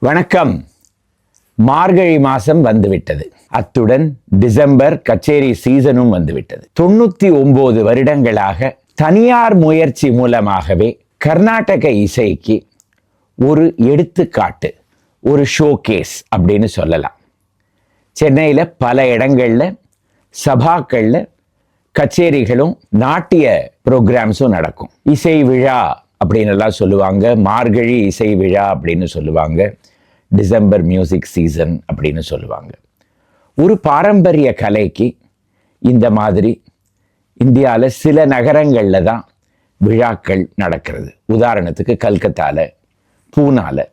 வணக்கம். மார்கழி மாசம் வந்துவிட்டது. அத்துடன் டிசம்பர் கச்சேரி சீசனும் வந்துவிட்டது. 99 வருடங்களாக தனியார் முயற்சி மூலமாகவே கர்நாடக இசைக்கு ஒரு எடுத்துக்காட்டு, ஒரு ஷோகேஸ் அப்படின்னு சொல்லலாம். சென்னையில் பல இடங்களில் சபாக்களில் கச்சேரிகளும் நாட்டிய ப்ரோக்ராம்ஸும் நடக்கும். இசை விழா அப்படின்னு எல்லாம் சொல்லுவாங்க, மார்கழி இசை விழா அப்படின்னு சொல்லுவாங்க, டிசம்பர் மியூசிக் சீசன் அப்படின்னு சொல்லுவாங்க. ஒரு பாரம்பரிய கலைக்கு இந்த மாதிரி இந்தியாவில் சில நகரங்களில் தான் விழாக்கள் நடக்கிறது. உதாரணத்துக்கு கல்கத்தாவில், பூனாவில்,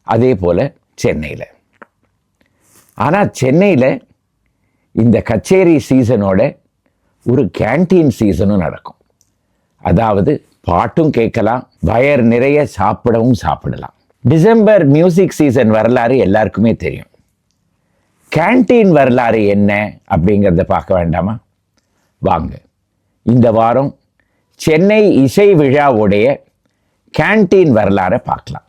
அதே போல் சென்னையில். ஆனால் சென்னையில் இந்த கச்சேரி சீசனோட ஒரு கேன்டீன் சீசனும் நடக்கும். அதாவது பாட்டும் கேட்கலாம், வயர் நிறைய சாப்பிடலாம். டிசம்பர் மியூசிக் சீசன் வரலாறு எல்லாருக்குமே தெரியும். கேன்டீன் வரலாறு என்ன அப்படிங்கிறத பார்க்க வேண்டாமா? வாங்க, இந்த வாரம் சென்னை இசை விழாவுடைய கேன்டீன் வரலாறை பார்க்கலாம்.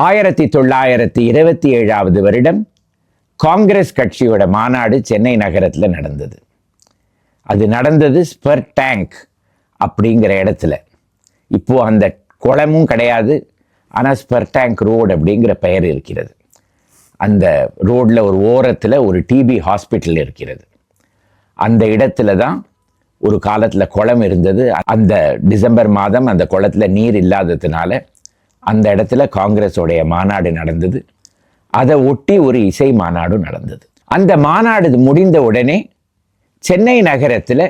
ஆயிரத்தி 1927 வருடம் காங்கிரஸ் கட்சியோட மாநாடு சென்னை நகரத்தில் நடந்தது. அது நடந்தது ஸ்பர் டேங்க் அப்படிங்கிற இடத்துல. இப்போ அந்த குளமும் கிடையாது, ஆனால் ஸ்பர் டேங்க் ரோடு அப்படிங்கிற பெயர் இருக்கிறது. அந்த ரோடில் ஒரு ஓரத்தில் ஒரு டிபி ஹாஸ்பிட்டல் இருக்கிறது. அந்த இடத்துல தான் ஒரு காலத்தில் குளம் இருந்தது. அந்த டிசம்பர் மாதம் அந்த குளத்தில் நீர் இல்லாததுனால அந்த இடத்துல காங்கிரஸோடைய மாநாடு நடந்தது. அதை ஒட்டி ஒரு இசை மாநாடும் நடந்தது. அந்த மாநாடு முடிந்த உடனே சென்னை நகரத்தில்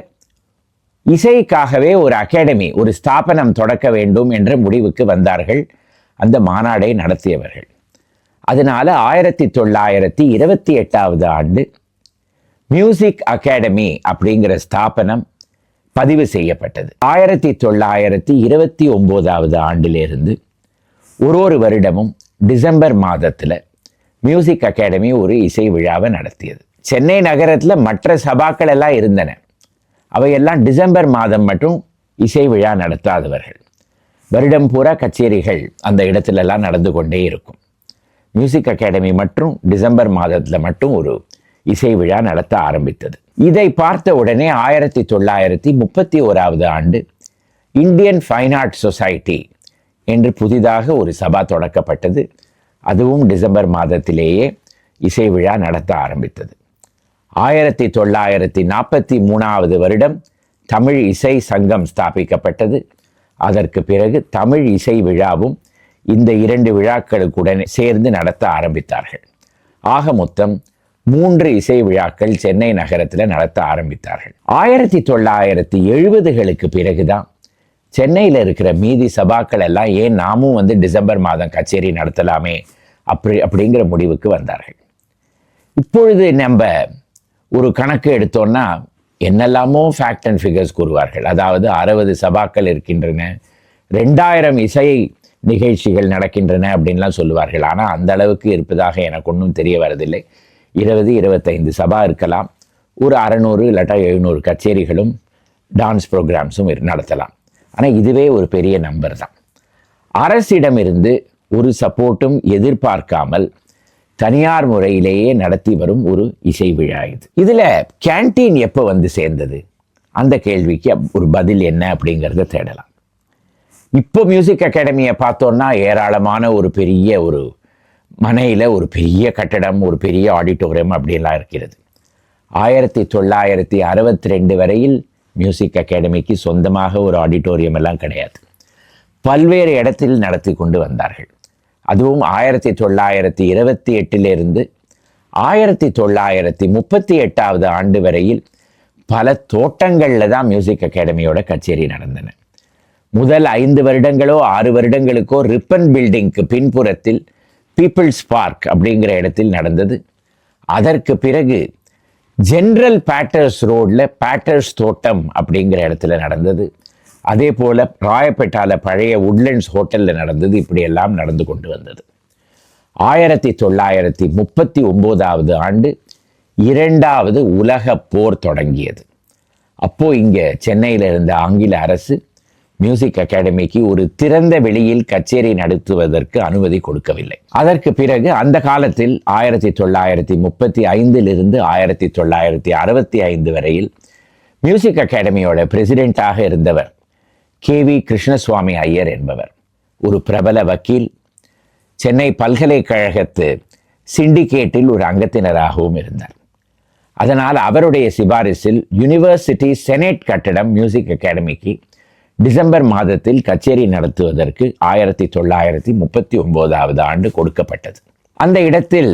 இசைக்காகவே ஒரு அகாடமி, ஒரு ஸ்தாபனம் தொடக்க வேண்டும் என்ற முடிவுக்கு வந்தார்கள் அந்த மாநாடை நடத்தியவர்கள். அதனால 1928 ஆண்டு மியூசிக் அகாடமி அப்படிங்கிற ஸ்தாபனம் பதிவு செய்யப்பட்டது. 1929 ஆண்டிலிருந்து ஒரு வருடமும் டிசம்பர் மாதத்தில் மியூசிக் அகாடமி ஒரு இசை விழாவை நடத்தியது. சென்னை நகரத்தில் மற்ற சபாக்கள் எல்லாம் இருந்தன. அவையெல்லாம் டிசம்பர் மாதம் மட்டும் இசை விழா நடத்தாதவர்கள். வருடம் பூரா கச்சேரிகள் அந்த இடத்துலலாம் நடந்து கொண்டே இருக்கும். மியூசிக் அகாடமி மற்றும் டிசம்பர் மாதத்தில் மட்டும் ஒரு இசை விழா நடத்த ஆரம்பித்தது. இதை பார்த்த உடனே 1931 ஆண்டு இந்தியன் ஃபைன் ஆர்ட் சொசைட்டி என்று புதிதாக ஒரு சபா தொடக்கப்பட்டது. அதுவும் டிசம்பர் மாதத்திலேயே இசை விழா நடத்த ஆரம்பித்தது. 1943 வருடம் தமிழ் இசை சங்கம் ஸ்தாபிக்கப்பட்டது. அதற்கு பிறகு தமிழ் இசை விழாவும் இந்த 2 விழாக்களுக்குடன் சேர்ந்து நடத்த ஆரம்பித்தார்கள். ஆக மொத்தம் 3 இசை விழாக்கள் சென்னை நகரத்தில் நடத்த ஆரம்பித்தார்கள். 1970களுக்கு பிறகுதான் சென்னையில் இருக்கிற மீதி சபாக்கள் எல்லாம் ஏன் நாமும் டிசம்பர் மாதம் கச்சேரி நடத்தலாமே அப்படிங்கிற முடிவுக்கு வந்தார்கள். இப்பொழுது நம்ம ஒரு கணக்கு எடுத்தோம்னா என்னெல்லாமோ ஃபேக்ட் அண்ட் ஃபிகர்ஸ் கூறுவார்கள். அதாவது 60 சபாக்கள் இருக்கின்றன, 2000 இசை நிகழ்ச்சிகள் நடக்கின்றன அப்படின்லாம் சொல்லுவார்கள். ஆனால் அந்த அளவுக்கு இருப்பதாக எனக்கு ஒன்றும் தெரிய வரதில்லை. 20-25 சபா இருக்கலாம், ஒரு 600 இல்லாட்டா 700 கச்சேரிகளும் டான்ஸ் ப்ரோக்ராம்ஸும் நடத்தலாம். ஆனால் இதுவே ஒரு பெரிய நம்பர் தான். அரசிடமிருந்து ஒரு சப்போர்ட்டும் எதிர்பார்க்காமல் தனியார் முறையிலேயே நடத்தி வரும் ஒரு இசை விழா இது. இதில் கேன்டீன் எப்போ சேர்ந்தது? அந்த கேள்விக்கு ஒரு பதில் என்ன அப்படிங்கிறத தேடலாம். இப்போ மியூசிக் அகாடமியை பார்த்தோன்னா ஏராளமான ஒரு பெரிய ஒரு மனையில் ஒரு பெரிய கட்டடம், ஒரு பெரிய ஆடிட்டோரியம் அப்படிலாம் இருக்கிறது. 1962 வரையில் மியூசிக் அகாடமிக்கு சொந்தமாக ஒரு ஆடிட்டோரியம் எல்லாம் கிடையாது. பல்வேறு இடத்தில் நடத்தி கொண்டு வந்தார்கள். அதுவும் 1928 1938 ஆண்டு வரையில் பல தோட்டங்களில் தான் மியூசிக் அகாடமியோட கச்சேரி நடந்தன. முதல் 5 வருடங்களோ 6 வருடங்களுக்கோ ரிப்பன் பில்டிங்க்கு பின்புறத்தில் பீப்புள்ஸ் பார்க் அப்படிங்கிற இடத்தில் நடந்தது. அதற்கு பிறகு ஜென்ரல் பேட்டர்ஸ் ரோடில் பேட்டர்ஸ் தோட்டம் அப்படிங்கிற இடத்துல நடந்தது. அதே போல் ராயப்பேட்டாவில் பழைய உட்லண்ட்ஸ் ஹோட்டலில் நடந்தது. இப்படியெல்லாம் நடந்து கொண்டு வந்தது. 1939 ஆண்டு 2வது உலக போர் தொடங்கியது. அப்போது இங்கே சென்னையில் இருந்த ஆங்கில அரசு மியூசிக் அகாடமிக்கு ஒரு திறந்த வெளியில் கச்சேரி நடத்துவதற்கு அனுமதி கொடுக்கவில்லை. அதற்கு பிறகு அந்த காலத்தில் 1935 1965 வரையில் மியூசிக் அகாடமியோட பிரசிடென்ட்டாக இருந்தவர் KV கிருஷ்ணசுவாமி ஐயர் என்பவர் ஒரு பிரபல வக்கீல். சென்னை பல்கலைக்கழகத்து சிண்டிகேட்டில் ஒரு அங்கத்தினராகவும் இருந்தார். அதனால் அவருடைய சிபாரிசில் யூனிவர்சிட்டி செனேட் கட்டடம் மியூசிக் அகாடமிக்கு டிசம்பர் மாதத்தில் கச்சேரி நடத்துவதற்கு 1939 கொடுக்கப்பட்டது. அந்த இடத்தில்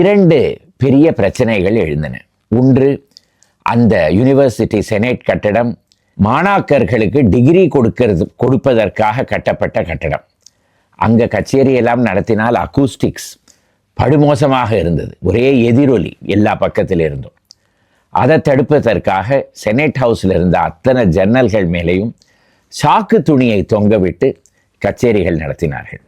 2 பெரிய பிரச்சனைகள் எழுந்தன. ஒன்று, அந்த யூனிவர்சிட்டி செனேட் கட்டடம் மாணாக்கர்களுக்கு டிகிரி கொடுப்பதற்காக கட்டப்பட்ட கட்டடம். அங்கே கச்சேரி எல்லாம் நடத்தினால் அக்கூஸ்டிக்ஸ் படுமோசமாக இருந்தது, ஒரே எதிரொலி எல்லா பக்கத்தில் இருந்தும். அதை தடுப்பதற்காக செனேட் ஹவுஸில் இருந்த அத்தனை ஜன்னல்கள் மேலேயும் சாக்கு துணியை தொங்கவிட்டு கச்சேரிகள் நடத்தினார்கள்.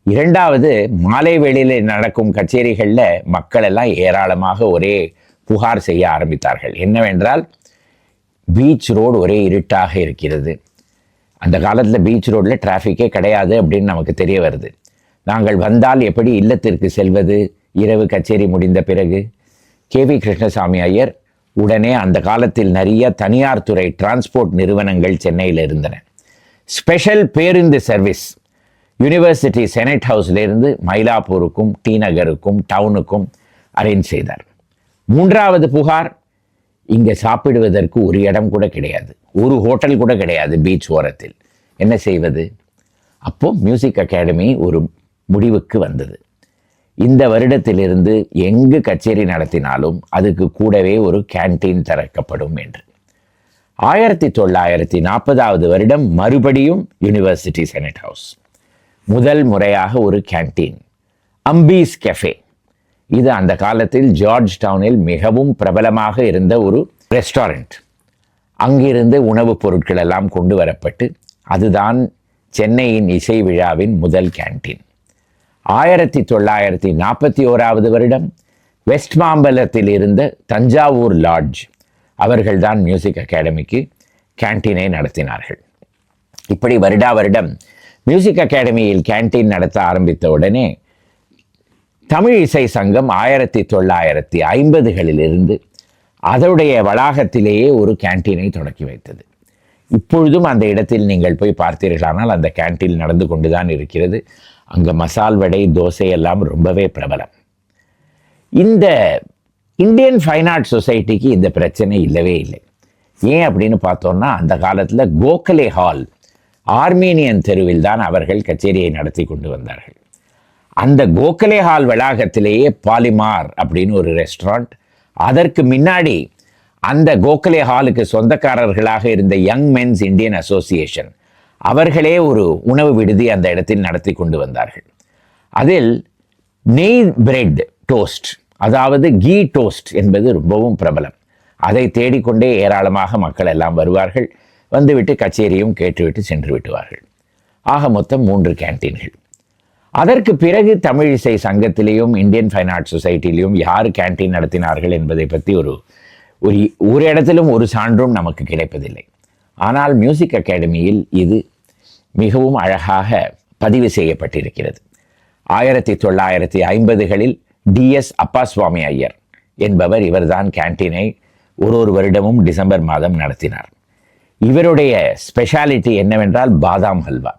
இரண்டாவது, மாலை வேளையில் நடக்கும் கச்சேரிகளில் மக்கள் எல்லாம் ஏராளமாக ஒரே புகார் செய்ய ஆரம்பித்தார்கள். என்னவென்றால், பீச் ரோடு ஒரே இருட்டாக இருக்கிறது. அந்த காலத்தில் பீச் ரோடில் டிராஃபிக்கே கிடையாது அப்படின்னு நமக்கு தெரிய வருது. நாங்கள் வந்தால் எப்படி இல்லத்திற்கு செல்வது இரவு கச்சேரி முடிந்த பிறகு? KV கிருஷ்ணசாமி ஐயர் உடனே அந்த காலத்தில் நிறைய தனியார் துறை டிரான்ஸ்போர்ட் நிறுவனங்கள் சென்னையில் இருந்தன. ஸ்பெஷல் பேருந்து சர்வீஸ் யூனிவர்சிட்டி செனட் ஹவுஸ்லேருந்து மயிலாப்பூருக்கும் டி நகருக்கும் டவுனுக்கும் அரேஞ்ச் செய்தார். மூன்றாவது புகார், இங்கே சாப்பிடுவதற்கு ஒரு இடம் கூட கிடையாது, ஒரு ஹோட்டல் கூட கிடையாது பீச் ஓரத்தில். என்ன செய்வது? அப்போ மியூசிக் அகாடமி ஒரு முடிவுக்கு வந்தது. இந்த வருடத்திலிருந்து எங்கு கச்சேரி நடத்தினாலும் அதுக்கு கூடவே ஒரு கேன்டீன் திறக்கப்படும் என்று. 1940 மறுபடியும் யூனிவர்சிட்டி செனட் ஹவுஸ் முதல் முறையாக ஒரு கேன்டீன், அம்பீஸ் கெஃபே. இது அந்த காலத்தில் ஜார்ஜ் டவுனில் மிகவும் பிரபலமாக இருந்த ஒரு ரெஸ்டாரண்ட். அங்கிருந்து உணவுப் பொருட்கள் எல்லாம் கொண்டு வரப்பட்டு அதுதான் சென்னையின் இசை விழாவின் முதல் கேன்டீன். 1941 வெஸ்ட் மாம்பலத்தில் இருந்த தஞ்சாவூர் லாட்ஜ் அவர்கள்தான் மியூசிக் அகாடமிக்கு கேன்டீனை நடத்தினார்கள். இப்படி வருடம் மியூசிக் அகாடமியில் கேன்டீன் நடத்த ஆரம்பித்த உடனே தமிழ் இசை சங்கம் 1950 அதனுடைய வளாகத்திலேயே ஒரு கேன்டீனை தொடக்கி வைத்தது. இப்பொழுதும் அந்த இடத்தில் நீங்கள் போய் பார்த்தீர்களானால் அந்த கேன்டீன் நடந்து கொண்டுதான் இருக்கிறது. அங்கே மசால் வடை, தோசை எல்லாம் ரொம்பவே பிரபலம். இந்த இந்தியன் ஃபைன் ஆர்ட் சொசைட்டிக்கு இந்த பிரச்சனை இல்லவே இல்லை. ஏன் அப்படின்னு பார்த்தோம்னா, அந்த காலத்தில் கோகலே ஹால் ஆர்மீனியன் தெருவில் தான் அவர்கள் கச்சேரியை நடத்தி கொண்டு வந்தார்கள். அந்த கோகலே ஹால் வளாகத்திலேயே பாலிமார் அப்படின்னு ஒரு ரெஸ்டாரண்ட், அதற்கு முன்னாடி அந்த கோகலே ஹாலுக்கு சொந்தக்காரர்களாக இருந்த யங் மென்ஸ் இந்தியன் அசோசியேஷன் அவர்களே ஒரு உணவு விடுதி அந்த இடத்தில் நடத்தி கொண்டு வந்தார்கள். அதில் நெய் பிரெட் டோஸ்ட், அதாவது கீ டோஸ்ட் என்பது ரொம்பவும் பிரபலம். அதை தேடிக்கொண்டே ஏராளமாக மக்கள் எல்லாம் வருவார்கள். வந்துவிட்டு கச்சேரியும் கேட்டுவிட்டு சென்று விட்டுவார்கள். ஆக மொத்தம் 3 கேன்டீன்கள். அதற்கு பிறகு தமிழ் இசை சங்கத்திலேயும் இந்தியன் ஃபைன் ஆர்ட் சொசைட்டிலையும் யார் கேன்டீன் நடத்தினார்கள் என்பதை பற்றி ஒரு இடத்திலும் ஒரு சான்றும் நமக்கு கிடைப்பதில்லை. ஆனால் மியூசிக் அகாடமியில் இது மிகவும் அழகாக பதிவு செய்யப்பட்டிருக்கிறது. 1950 DS அப்பாசுவாமி ஐயர் என்பவர், இவர்தான் கேன்டீனை ஒரு வருடமும் டிசம்பர் மாதம் நடத்தினார். இவருடைய ஸ்பெஷாலிட்டி என்னவென்றால் பாதாம் ஹல்வா.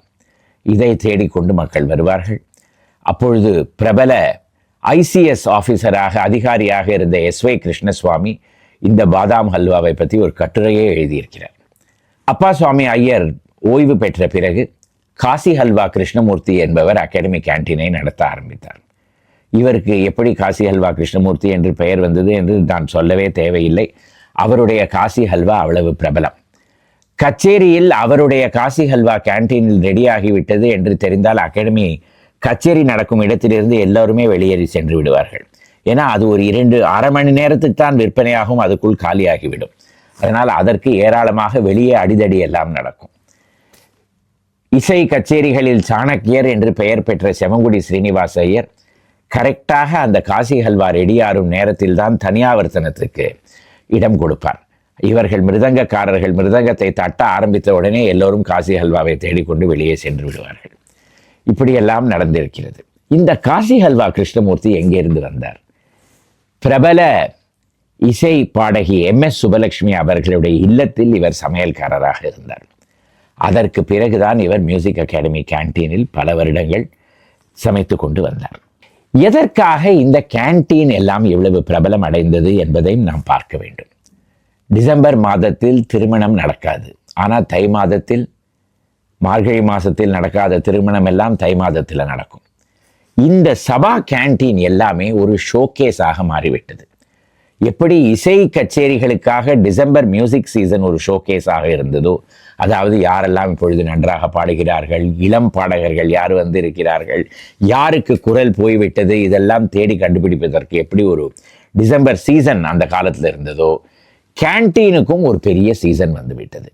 இதை தேடிக்கொண்டு மக்கள் வருவார்கள். அப்பொழுது பிரபல ICS ஆஃபீஸராக அதிகாரியாக இருந்த SY கிருஷ்ணசுவாமி இந்த பாதாம் ஹல்வாவை பற்றி ஒரு கட்டுரையே எழுதியிருக்கிறார். அப்பாசுவாமி ஐயர் ஓய்வு பெற்ற பிறகு காசி ஹல்வா கிருஷ்ணமூர்த்தி என்பவர் அகாடமி கேன்டீனை நடத்த ஆரம்பித்தார். இவருக்கு எப்படி காசி ஹல்வா கிருஷ்ணமூர்த்தி என்று பெயர் வந்தது என்று நான் சொல்லவே தேவையில்லை. அவருடைய காசி ஹல்வா அவ்வளவு பிரபலம். கச்சேரியில் அவருடைய காசி ஹல்வா கேன்டீனில் ரெடியாகிவிட்டது என்று தெரிந்தால் அகாடமி கச்சேரி நடக்கும் இடத்திலிருந்து எல்லோருமே வெளியேறி சென்று விடுவார்கள். ஏன்னா அது ஒரு 2-1/2 மணி நேரத்துக்கு தான் விற்பனையாகும், அதுக்குள் காலியாகிவிடும். அதனால் அதற்கு ஏராளமாக வெளியே அடிதடி எல்லாம் நடக்கும். இசை கச்சேரிகளில் சாணக்கியர் என்று பெயர் பெற்ற செமங்குடி ஸ்ரீனிவாச ஐயர் கரெக்டாக அந்த காசி ஹல்வா ரெடியாரும் நேரத்தில் தான் தனியாவர்த்தனத்துக்கு இடம் கொடுப்பார். இவர்கள் மிருதங்கக்காரர்கள் மிருதங்கத்தை தட்ட ஆரம்பித்த உடனே எல்லோரும் காசி ஹல்வாவை தேடிக்கொண்டு வெளியே சென்று விடுவார்கள். இப்படியெல்லாம் நடந்திருக்கிறது. இந்த காசி ஹல்வா கிருஷ்ணமூர்த்தி எங்கிருந்து வந்தார்? பிரபல இசை பாடகி MS சுபலட்சுமி அவர்களுடைய இல்லத்தில் இவர் சமையல்காரராக இருந்தார். அதற்கு பிறகுதான் இவர் மியூசிக் அகாடமி கேன்டீனில் பல வருடங்கள் சமைத்து கொண்டு வந்தார். எதற்காக இந்த கேன்டீன் எல்லாம் எவ்வளவு பிரபலம் அடைந்தது என்பதையும் நாம் பார்க்க வேண்டும். டிசம்பர் மாதத்தில் திருமணம் நடக்காது, ஆனால் தை மாதத்தில், மார்கழி மாதத்தில் நடக்காத திருமணம் எல்லாம் தை மாதத்தில் நடக்கும். இந்த சபா கேன்டீன் எல்லாமே ஒரு ஷோகேஸாக மாறிவிட்டது. எப்படி இசை கச்சேரிகளுக்காக டிசம்பர் மியூசிக் சீசன் ஒரு ஷோகேஸாக இருந்ததோ, அதாவது யாரெல்லாம் இப்பொழுது நன்றாக பாடுகிறார்கள், இளம் பாடகர்கள் யார் வந்து இருக்கிறார்கள், யாருக்கு குரல் போய்விட்டது, இதெல்லாம் தேடி கண்டுபிடிப்பதற்கு எப்படி ஒரு டிசம்பர் சீசன் அந்த காலத்தில் இருந்ததோ, கேன்டீனுக்கும் ஒரு பெரிய சீசன் வந்துவிட்டது.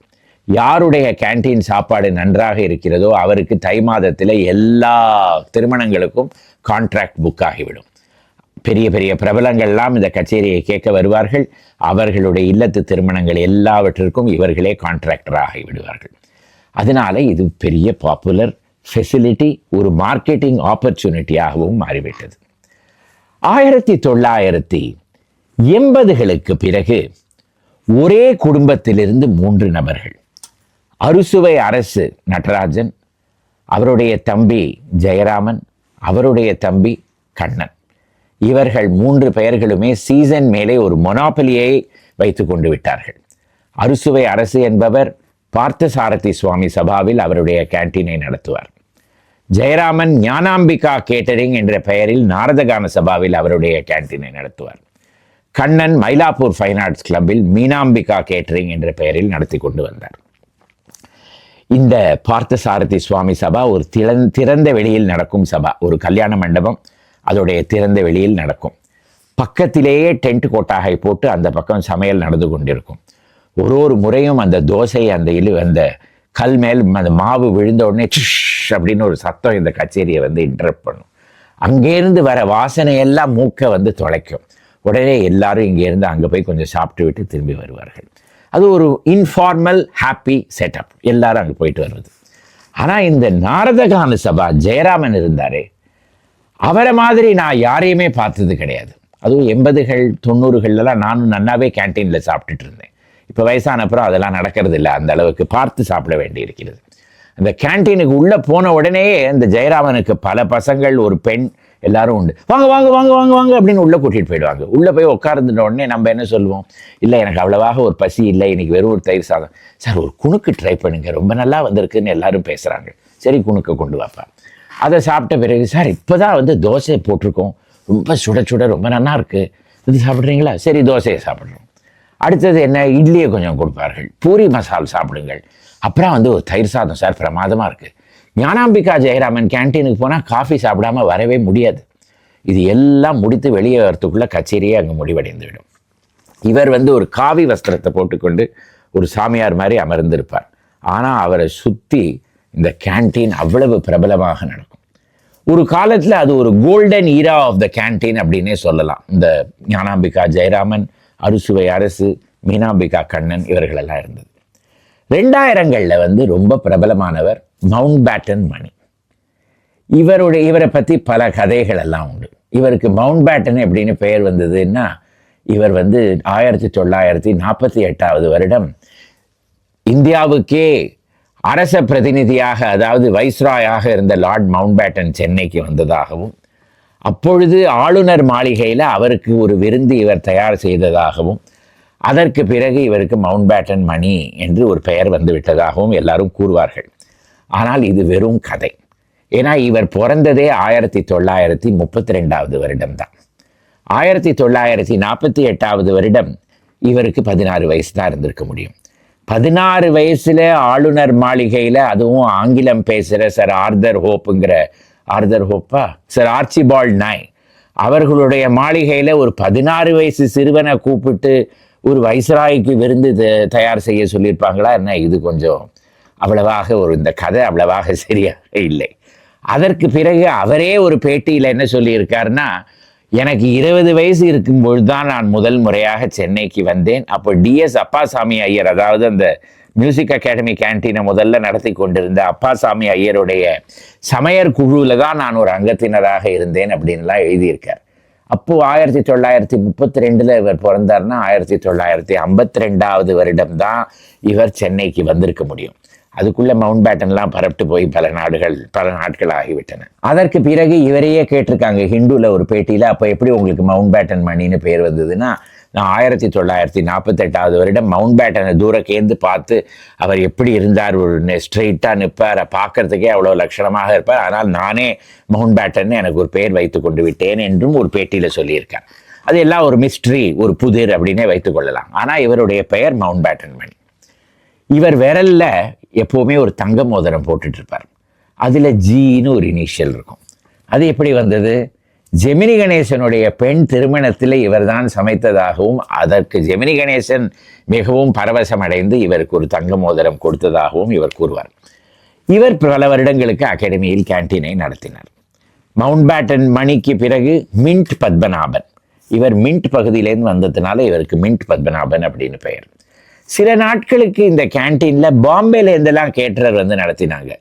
யாருடைய கேன்டீன் சாப்பாடு நன்றாக இருக்கிறதோ அவருக்கு தை மாதத்தில் எல்லா திருமணங்களுக்கும் கான்ட்ராக்ட் புக் ஆகிவிடும். பெரிய பெரிய பிரபலங்கள்லாம் இந்த கச்சேரியை கேட்க வருவார்கள். அவர்களுடைய இல்லத்து திருமணங்கள் எல்லாவற்றிற்கும் இவர்களே கான்ட்ராக்டராக விடுவார்கள். அதனால இது பெரிய பாப்புலர் ஃபெசிலிட்டி, ஒரு மார்க்கெட்டிங் ஆப்பர்ச்சுனிட்டியாகவும் மாறிவிட்டது. 1980களுக்கு பிறகு ஒரே குடும்பத்திலிருந்து 3 நபர்கள், அறுசுவை அரசு நடராஜன், அவருடைய தம்பி ஜெயராமன், அவருடைய தம்பி கண்ணன், இவர்கள் 3 பெயர்களுமே சீசன் மேலே ஒரு மொனாபலியை வைத்து கொண்டு விட்டார்கள். அறுசுவை அரசு என்பவர் பார்த்தசாரதி சுவாமி சபாவில் அவருடைய கேன்டீனை நடத்துவார். ஜெயராமன் ஞானாம்பிகா கேட்டரிங் என்ற பெயரில் நாரதகான சபாவில் அவருடைய கேன்டீனை நடத்துவார். கண்ணன் மயிலாப்பூர் ஃபைன் ஆர்ட்ஸ் கிளப்பில் மீனாம்பிகா கேட்டரிங் என்ற பெயரில் நடத்தி கொண்டு வந்தார். இந்த பார்த்தசாரதி சுவாமி சபா ஒரு திறந்த வெளியில் நடக்கும் சபா, ஒரு கல்யாண மண்டபம், அதோடைய திறந்த வெளியில் நடக்கும். பக்கத்திலேயே டென்ட் கோட்டாகை போட்டு அந்த பக்கம் சமையல் நடந்து கொண்டிருக்கும். ஒரு முறையும் அந்த தோசை அந்த கல் மேல் அந்த மாவு விழுந்த உடனே சிஷ் அப்படின்னு ஒரு சத்தம் இந்த கச்சேரியை வந்து இன்டரப்ட் பண்ணும். அங்கேருந்து வர வாசனையெல்லாம் மூக்கை வந்து தொலைக்கும். உடனே எல்லாரும் இங்கேருந்து அங்கே போய் கொஞ்சம் சாப்பிட்டு விட்டு திரும்பி வருவார்கள். அது ஒரு இன்ஃபார்மல் ஹாப்பி செட்டப், எல்லாரும் அங்கே போயிட்டு வருவது. ஆனால் இந்த நாரதகான சபா ஜெயராமன் இருந்தாரே, அவரை மாதிரி நான் யாரையுமே பார்த்தது கிடையாது. அதுவும் 80கள் 90கள்லாம் நானும் நன்னாவே கேன்டீனில் சாப்பிட்டுட்டு இருந்தேன். இப்போ வயசான அப்புறம் அதெல்லாம் நடக்கிறது இல்லை, அந்த அளவுக்கு பார்த்து சாப்பிட வேண்டி இருக்கிறது. அந்த கேன்டீனுக்கு உள்ளே போன உடனே அந்த ஜெயராமனுக்கு பல பசங்கள், ஒரு பெண், எல்லாரும் உண்டு. வாங்க வாங்க வாங்க வாங்க வாங்க அப்படின்னு உள்ளே கூட்டிகிட்டு போயிடுவாங்க. உள்ளே போய் உட்கார்ந்துட்ட உடனே நம்ம என்ன சொல்லுவோம், இல்லை எனக்கு அவ்வளவாக ஒரு பசி இல்லை, இன்னைக்கு வெறும் ஒரு தயிர் சாதம். சார் ஒரு குணுக்கு ட்ரை பண்ணுங்க, ரொம்ப நல்லா வந்திருக்குன்னு எல்லாரும் பேசுகிறாங்க. சரி குணுக்க கொண்டு வாப்பா. அதை சாப்பிட்ட பிறகு, சார் இப்போ தான் வந்து தோசை போட்டிருக்கோம், ரொம்ப சுட சுட ரொம்ப நல்லா இருக்குது, இது சாப்பிட்றீங்களா? சரி தோசையை சாப்பிட்றோம். அடுத்தது என்ன, இட்லியை கொஞ்சம் கொடுப்பார்கள், பூரி மசால் சாப்பிடுங்கள். அப்புறம் வந்து ஒரு தயிர் சாதம் சார் பிரமாதமாக இருக்குது. ஞானாம்பிகா ஜெயராமன் கேன்டீனுக்கு போனால் காஃபி சாப்பிடாம வரவே முடியாது. இது எல்லாம் முடித்து வெளியே வரத்துக்குள்ளே கச்சேரியே அங்கே முடிவடைந்துவிடும். இவர் வந்து ஒரு காவி வஸ்திரத்தை போட்டுக்கொண்டு ஒரு சாமியார் மாதிரி அமர்ந்திருப்பார். ஆனால் அவரை சுற்றி இந்த கேன்டீன் அவ்வளவு பிரபலமாக நடக்கும். ஒரு காலத்தில் அது ஒரு golden era of the canteen அப்படின்னே சொல்லலாம். இந்த ஞானாம்பிகா ஜெயராமன், அறுசுவை அரசு, மீனாம்பிகா கண்ணன் இவர்களெல்லாம் இருந்தது. 2000களில் வந்து ரொம்ப பிரபலமானவர் மவுண்ட் பேட்டன் மணி. இவரை பற்றி பல கதைகள் எல்லாம் உண்டு. இவருக்கு மவுண்ட் பேட்டன் எப்படின்னு பெயர் வந்ததுன்னா, இவர் வந்து 1948 வருடம் இந்தியாவுக்கே அரச பிரதிநிதியாக, அதாவது வைஸ்ராயாக இருந்த லார்ட் மவுண்ட் பேட்டன் சென்னைக்கு வந்ததாகவும், அப்பொழுது ஆளுநர் மாளிகையில் அவருக்கு ஒரு விருந்து இவர் தயார் செய்ததாகவும், அதற்கு பிறகு இவருக்கு மவுண்ட் பேட்டன் மணி என்று ஒரு பெயர் வந்துவிட்டதாகவும் எல்லாரும் கூறுவார்கள். ஆனால் இது வெறும் கதை. ஏன்னா இவர் பிறந்ததே 1932 வருடம்தான். 1948 வருடம் இவருக்கு 16 வயசு தான் இருந்திருக்க முடியும். 16 வயசில் ஆளுநர் மாளிகையில், அதுவும் ஆங்கிலம் பேசுகிற சர் ஆர்ச்சிபால்ட் நாய் அவர்களுடைய மாளிகையில் ஒரு 16 வயசு சிறுவனை கூப்பிட்டு ஒரு வைஸ்ராய்க்கு விருந்து தயார் செய்ய சொல்லியிருப்பாங்களா என்ன? இது கொஞ்சம் அவ்வளவாக இந்த கதை அவ்வளவாக சரியாக இல்லை. அதற்கு பிறகு அவரே ஒரு பேட்டியில் என்ன சொல்லியிருக்காருன்னா, எனக்கு 20 வயசு இருக்கும்பொழுது தான் நான் முதல் முறையாக சென்னைக்கு வந்தேன். அப்போ டிஎஸ் அப்பாசாமி ஐயர், அதாவது அந்த மியூசிக் அகாடமி கேன்டீனை முதல்ல நடத்தி கொண்டிருந்த அப்பாசாமி ஐயருடைய சமையற் குழுவில் தான் நான் ஒரு அங்கத்தினராக இருந்தேன் அப்படின்லாம் எழுதியிருக்கார். அப்போ 1932 இவர் பிறந்தார்னா 1952 வருடம் தான் இவர் சென்னைக்கு வந்திருக்க முடியும். அதுக்குள்ள மவுண்ட் பேட்டன்லாம் பரப்பிட்டு போய் பல நாட்கள் ஆகிவிட்டன. அதற்கு பிறகு இவரையே கேட்டிருக்காங்க ஹிந்துல ஒரு பேட்டியில, அப்போ எப்படி உங்களுக்கு மவுண்ட் பேட்டன் மணின்னு பேர் வந்ததுன்னா, நான் 1948 வருடம் மவுண்ட் பேட்டனை தூரக்கேந்து பார்த்து அவர் எப்படி இருந்தார், ஒரு ஸ்ட்ரெயிட்டாக நிற்பார், பார்க்கறதுக்கே அவ்வளோ லட்சணமாக இருப்பார், ஆனால் நானே மவுண்ட் பேட்டன் எனக்கு ஒரு பெயர் வைத்து கொண்டு விட்டேன் என்றும் ஒரு பேட்டியில் சொல்லியிருக்கார். அது எல்லாம் ஒரு மிஸ்ட்ரி, ஒரு புதிர் அப்படின்னே வைத்துக் கொள்ளலாம். ஆனால் இவருடைய பெயர் மவுண்ட் பேட்டன் மணி. இவர் விரல்ல எப்போவுமே ஒரு தங்க மோதிரம் போட்டுட்டு இருப்பார். அதில் ஜின்னு ஒரு இனிஷியல் இருக்கும். அது எப்படி வந்தது? ஜெமினி கணேசனுடைய பெண் திருமணத்தில் இவர் தான் சமைத்ததாகவும் அதற்கு ஜெமினி கணேசன் மிகவும் பரவசம் அடைந்து இவருக்கு ஒரு தங்க மோதிரம் கொடுத்ததாகவும் இவர் கூறுவார். இவர் பல வருடங்களுக்கு அகாடமியில் கேன்டீனை நடத்தினார். மவுண்ட் பேட்டன் மணிக்கு பிறகு மின்ட் பத்மநாபன். இவர் மின்ட் பகுதியிலேருந்து வந்ததுனால இவருக்கு மின்ட் பத்மநாபன் அப்படின்னு பெயர். சில நாட்களுக்கு இந்த கேன்டீனில் பாம்பேலேருந்தெல்லாம் கேட்டரர் வந்து நடத்தினாங்க.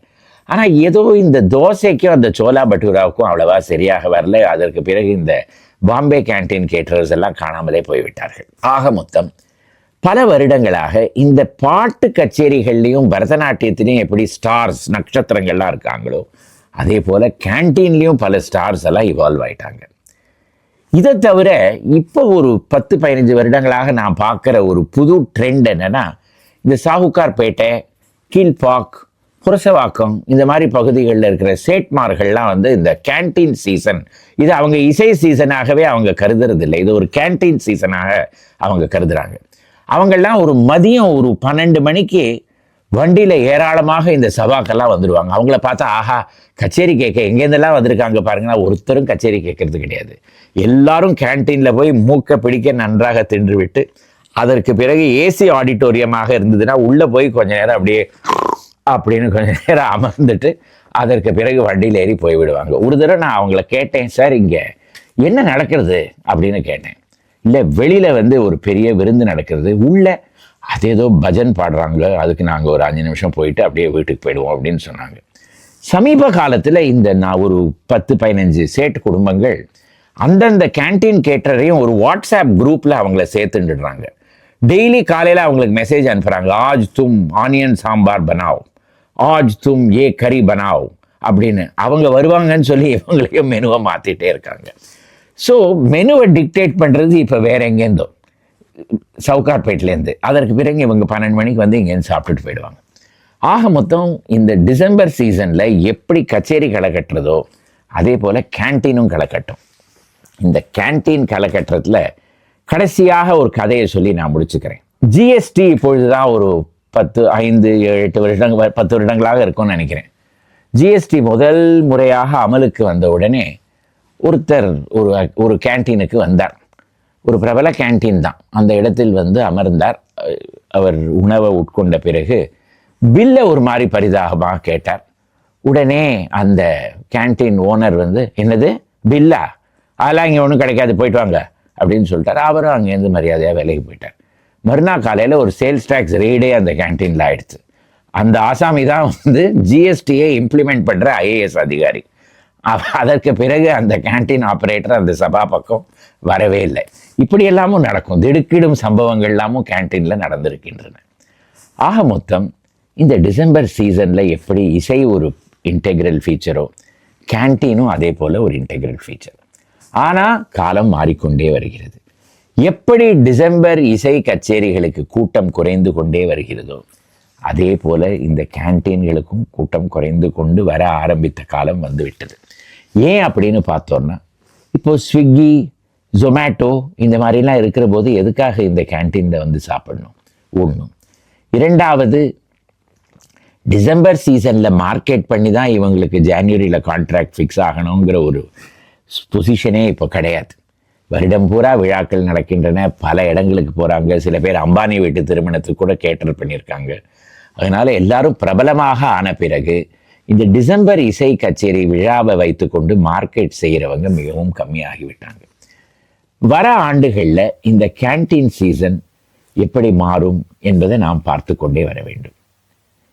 ஆனால் ஏதோ இந்த தோசைக்கும் அந்த சோலா பட்டூராவுக்கும் அவ்வளவா சரியாக வரல. அதற்கு பிறகு இந்த பாம்பே கேன்டீன் கேட்டரர்ஸ் எல்லாம் காணாமலே போய்விட்டார்கள். ஆக மொத்தம் பல வருடங்களாக இந்த பாட்டு கச்சேரிகள்லையும் பரதநாட்டியத்திலையும் எப்படி ஸ்டார்ஸ் நட்சத்திரங்கள்லாம் இருக்காங்களோ அதே போல் கேன்டீன்லேயும் பல ஸ்டார்ஸ் எல்லாம் இவால்வ் ஆயிட்டாங்க. இதை தவிர இப்போ ஒரு 10-15 வருடங்களாக நான் பார்க்குற ஒரு புது ட்ரெண்ட் என்னென்னா, இந்த சாகுக்கார்பேட்டை, கீழ்பாக், புரசவாக்கம் இந்த மாதிரி பகுதிகளில் இருக்கிற சேட்மார்கள்லாம் வந்து இந்த கேன்டீன் சீசன், இது அவங்க இசை சீசனாகவே அவங்க கருதுறதில்லை, இது ஒரு கேன்டீன் சீசனாக அவங்க கருதுகிறாங்க. அவங்கெல்லாம் ஒரு மதியம் ஒரு 12 மணிக்கு வண்டியில் ஏராளமாக இந்த சபாக்கெல்லாம் வந்துடுவாங்க. அவங்கள பார்த்தா ஆஹா கச்சேரி கேட்க எங்கேருந்தெல்லாம் வந்திருக்காங்க பாருங்கன்னா, ஒருத்தரும் கச்சேரி கேட்கறது கிடையாது. எல்லாரும் கேன்டீனில் போய் மூக்க பிடிக்க நன்றாக தின்று விட்டு அதற்கு பிறகு ஏசி ஆடிட்டோரியமாக இருந்ததுன்னா உள்ளே போய் கொஞ்ச நேரம் அப்படின்னு கொஞ்ச நேரம் அமர்ந்துட்டு அதற்கு பிறகு வண்டியில் ஏறி போய்விடுவாங்க. ஒரு தடவை நான் அவங்கள கேட்டேன், சார் இங்கே என்ன நடக்கிறது அப்படின்னு கேட்டேன். இல்லை வெளியில் வந்து ஒரு பெரிய விருந்து நடக்கிறது, உள்ள அது ஏதோ பஜன் பாடுறாங்க, அதுக்கு நாங்கள் ஒரு 5 நிமிஷம் போயிட்டு அப்படியே வீட்டுக்கு போயிடுவோம் அப்படின்னு சொன்னாங்க. சமீப காலத்தில் இந்த நான் ஒரு 10-15 சேட்டு குடும்பங்கள் அந்தந்த கேன்டீன் கேட்டரையும் ஒரு வாட்ஸ்அப் குரூப்பில் அவங்கள சேர்த்துட்டுடுறாங்க. டெய்லி காலையில் அவங்களுக்கு மெசேஜ் அனுப்புகிறாங்க, ஆஜ் தும் ஆனியன் சாம்பார் பனாவ், ஆஜ் தும் ஏ கறி பனாவ் அப்படின்னு. அவங்க வருவாங்கன்னு சொல்லி இவங்களையும் மெனுவை மாற்றிட்டே இருக்காங்க. ஸோ மெனுவை டிக்டேட் பண்ணுறது இப்போ வேற எங்கேருந்தோ சவுகார்பேட்லேருந்து, அதற்கு பிறகு இவங்க 12 மணிக்கு வந்து இங்கேருந்து சாப்பிட்டுட்டு போயிடுவாங்க. ஆக மொத்தம் இந்த டிசம்பர் சீசனில் எப்படி கச்சேரி களை கட்டுறதோ அதே போல் கேன்டீனும் களை கட்டும். இந்த கேன்டீன் களை கட்டுறதுல கடைசியாக ஒரு கதையை சொல்லி நான் முடிச்சுக்கிறேன். ஜிஎஸ்டி இப்பொழுது தான் ஒரு 10 வருடங்களாக இருக்கும்னு நினைக்கிறேன். ஜிஎஸ்டி முதல் முறையாக அமலுக்கு வந்த உடனே ஒருத்தர் ஒரு கேன்டீனுக்கு வந்தார். ஒரு பிரபல கேன்டீன் தான். அந்த இடத்தில் வந்து அமர்ந்தார். அவர் உணவை உட்கொண்ட பிறகு பில்லை ஒரு மாதிரி பரிதாபமாக கேட்டார். உடனே அந்த கேன்டீன் ஓனர் வந்து, என்னது பில்லா, அதெல்லாம் இங்கே ஒன்றும் கிடைக்காது, போயிட்டு வாங்க அப்படின்னு சொல்லிட்டார். அவரும் அங்கேருந்து மரியாதையாக வேலைக்கு போயிட்டார். மறுநாள் காலையில் ஒரு சேல்ஸ் டேக்ஸ் ரெய்டே அந்த கேன்டீனில் ஆயிடுச்சு. அந்த ஆசாமி தான் வந்து ஜிஎஸ்டியை இம்ப்ளிமெண்ட் பண்ணுற ஐஏஎஸ் அதிகாரி. அதற்கு பிறகு அந்த கேன்டீன் ஆப்ரேட்டர் அந்த சபா பக்கம் வரவே இல்லை. இப்படி எல்லாமும் நடக்கும், திடுக்கிடும் சம்பவங்கள் எல்லாமும் கேன்டீனில் நடந்திருக்கின்றன. ஆக மொத்தம் இந்த டிசம்பர் சீசனில் எப்படி இசை ஒரு இன்டெக்ரல் ஃபீச்சரோ கேன்டீனும் அதே போல் ஒரு இன்டெக்ரல் ஃபீச்சர். ஆனால் காலம் மாறிக்கொண்டே வருகிறது. எப்படி டிசம்பர் இசை கச்சேரிகளுக்கு கூட்டம் குறைந்து கொண்டே வருகிறதோ அதே போல் இந்த கேன்டீன்களுக்கும் கூட்டம் குறைந்து கொண்டு வர ஆரம்பித்த காலம் வந்து விட்டது. ஏன் அப்படின்னு பார்த்தோன்னா, இப்போது ஸ்விக்கி, ஜொமேட்டோ இந்த மாதிரிலாம் இருக்கிற போது எதுக்காக இந்த கேன்டீனில் வந்து சாப்பிடணும்? ஒன்றும். இரண்டாவது, டிசம்பர் சீசனில் மார்க்கெட் பண்ணி தான் இவங்களுக்கு ஜான்வரியில் கான்ட்ராக்ட் ஃபிக்ஸ் ஆகணுங்கிற ஒரு பொசிஷனே இப்போ கிடையாது. வருடம் பூரா விழாக்கள் நடக்கின்றன, பல இடங்களுக்கு போகிறாங்க. சில பேர் அம்பானி வீட்டு திருமணத்துக்கு கூட கேட்டர் பண்ணியிருக்காங்க. அதனால் எல்லாரும் பிரபலமாக ஆன பிறகு இந்த டிசம்பர் இசை கச்சேரி விழாவை வைத்துக்கொண்டு மார்க்கெட் செய்கிறவங்க மிகவும் கம்மியாகிவிட்டாங்க. வர ஆண்டுகளில் இந்த கேண்டீன் சீசன் எப்படி மாறும் என்பதை நாம் பார்த்து கொண்டே வர வேண்டும்.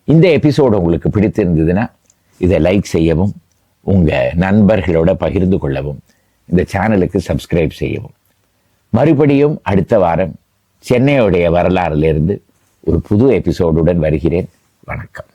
இந்த எபிசோடு உங்களுக்கு பிடித்திருந்ததுன்னா இதை லைக் செய்யவும், உங்கள் நண்பர்களோட பகிர்ந்து கொள்ளவும், இந்த சேனலுக்கு சப்ஸ்கிரைப் செய்யவும். மறுபடியும் அடுத்த வாரம் சென்னையுடைய வரலாறிலிருந்து ஒரு புது எபிசோடுடன் வருகிறேன். வணக்கம்.